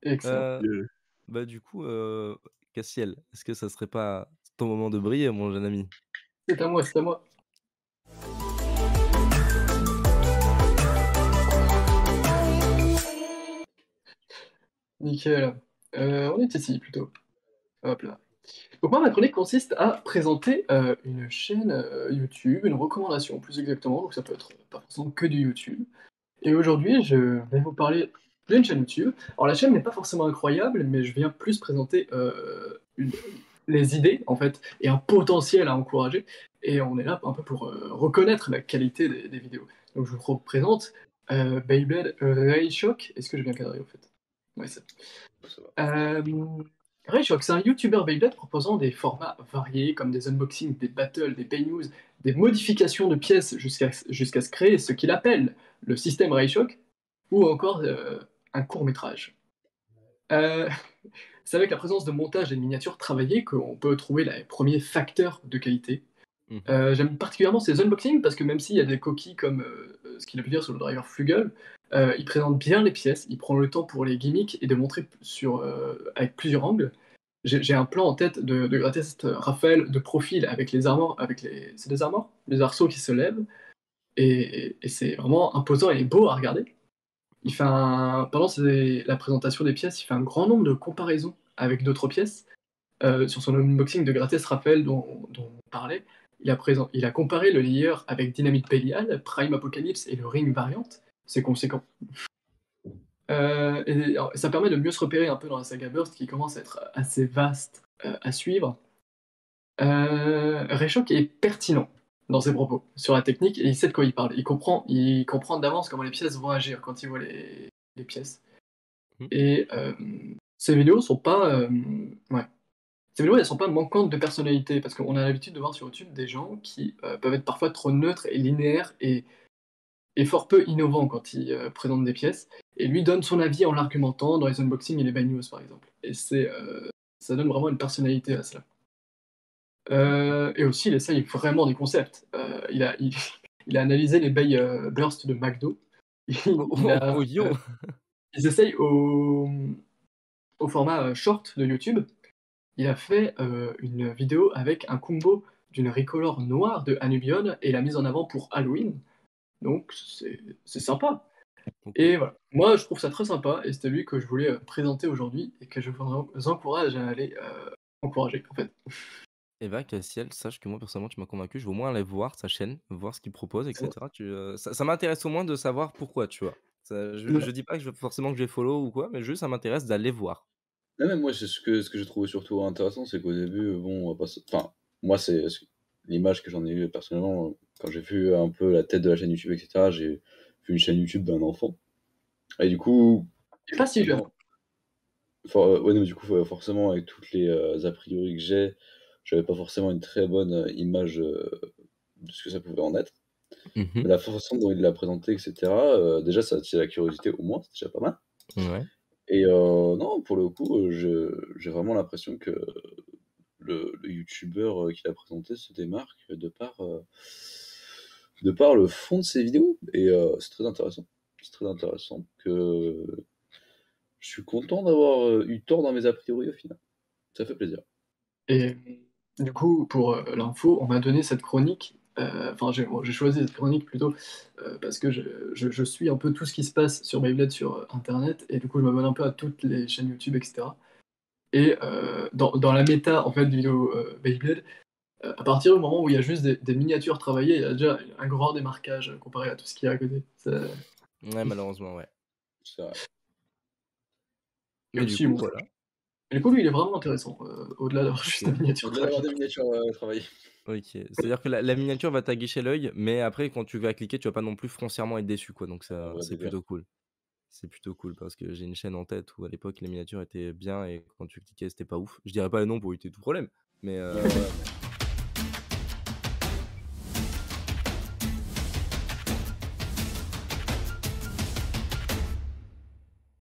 Excellent. Heu, bah, du coup, Cassiel, est-ce que ça serait pas ton moment de briller, mon jeune ami? C'est à moi, c'est à moi. Nickel. On est ici plutôt. Hop là. Donc moi, ma chronique consiste à présenter, une chaîne, YouTube, une recommandation plus exactement, donc ça peut être pas forcément que du YouTube. Et aujourd'hui, je vais vous parler d'une chaîne YouTube. Alors la chaîne n'est pas forcément incroyable, mais je viens plus présenter, une les idées en fait et un potentiel à encourager et on est là un peu pour, reconnaître la qualité des vidéos. Donc je vous représente, Beyblade Ray Shock. Est-ce que j'ai bien cadré au fait? Ouais, c'est Ça va. RayShock, c'est un youtubeur Beyblade proposant des formats variés comme des unboxings, des battles, des pay news, des modifications de pièces jusqu'à se créer ce qu'il appelle le système RayShock ou encore un court métrage. Euh, c'est avec la présence de montages et de miniatures travaillées qu'on peut trouver les premiers facteurs de qualité. Mmh. J'aime particulièrement ces unboxings parce que même s'il y a des coquilles comme ce qu'il a pu dire sur le driver Flugel, il présente bien les pièces, il prend le temps pour les gimmicks et de montrer avec plusieurs angles. J'ai un plan en tête de gratter cette Raphaël de profil avec les armors, avec les. C'est des armors? Les arceaux qui se lèvent, et c'est vraiment imposant et beau à regarder. Pendant la présentation des pièces, il fait un grand nombre de comparaisons avec d'autres pièces. Sur son unboxing de Gratis Raphaël dont on parlait, il a comparé le layer avec Dynamite Belial, Prime Apocalypse et le Ring Variant. C'est conséquent. Et alors, ça permet de mieux se repérer un peu dans la saga Burst qui commence à être assez vaste à suivre. Reshok est pertinent dans ses propos sur la technique et il sait de quoi il parle. Il comprend d'avance comment les pièces vont agir quand il voit les pièces. Mmh. Et ces vidéos sont pas, ouais, ces vidéos elles sont pas manquantes de personnalité parce qu'on a l'habitude de voir sur YouTube des gens qui peuvent être parfois trop neutres et linéaires et fort peu innovants quand ils présentent des pièces. Et lui donne son avis en l'argumentant dans les unboxings et les buy news par exemple. Et ça donne vraiment une personnalité à cela. Et aussi, il essaye vraiment des concepts. Il a analysé les bails burst de McDo. Oh Il oh a, oh yo! ils essayent au format short de YouTube. Il a fait une vidéo avec un combo d'une Ricolor noire de Anubion et la mise en avant pour Halloween. Donc c'est sympa. Trop cool. Et voilà. Moi, je trouve ça très sympa et c'était lui que je voulais présenter aujourd'hui et que je vous encourage à aller encourager en fait. Et bah, Cassiel, sache que moi, personnellement, tu m'as convaincu. Je vais au moins aller voir sa chaîne, voir ce qu'il propose et cetera. Ça m'intéresse au moins de savoir pourquoi, tu vois? Ça je dis pas que je forcément que je vais follow ou quoi, mais juste ça m'intéresse d'aller voir. Non, mais moi, c'est ce que j'ai trouvé surtout intéressant, c'est qu'au début, bon, on va pas se enfin, moi, c'est l'image que j'en ai eue personnellement, quand j'ai vu un peu la tête de la chaîne YouTube et cetera, j'ai vu une chaîne YouTube d'un enfant et du coup, C'est pas si jeune. forcément ouais, non, mais du coup, forcément, avec toutes les, a priori que j'avais pas forcément une très bonne, image, de ce que ça pouvait en être. Mmh. Mais la façon dont il l'a présenté et cetera, déjà, ça attire la curiosité au moins, c'est déjà pas mal Ouais. et non, pour le coup, j'ai vraiment l'impression que le youtubeur, qui l'a présenté se démarque de par le fond de ses vidéos et c'est très intéressant. C'est très intéressant que je suis content d'avoir, eu tort dans mes a priori au final. Ça fait plaisir. Et du coup, pour, l'info, on m'a donné cette chronique, j'ai choisi cette chronique plutôt, parce que je suis un peu tout ce qui se passe sur Beyblade sur, internet et du coup, je m'abonne un peu à toutes les chaînes YouTube et cetera et dans la méta, en fait, de vidéos, Beyblade, à partir du moment où il y a juste des miniatures travaillées, il y a déjà un grand démarquage, comparé à tout ce qu'il y a à côté. Ouais, malheureusement, ouais. C'est vrai. Et Mais du aussi, coup, bon, voilà. et du coup, lui, il est vraiment intéressant, au-delà d'avoir juste des OK. miniatures Au-delà d'avoir travaillées. des miniatures, travaillées. OK. C'est-à-dire que la miniature va t'aguicher l'œil, mais après quand tu vas cliquer, tu vas pas non plus foncièrement être déçu, quoi, donc On ça, va c'est délire. plutôt cool. C'est plutôt cool parce que j'ai une chaîne en tête où à l'époque les miniatures étaient bien et quand tu cliquais, c'était pas ouf. Je dirais pas le nom pour éviter tout problème, mais Ouais, ouais.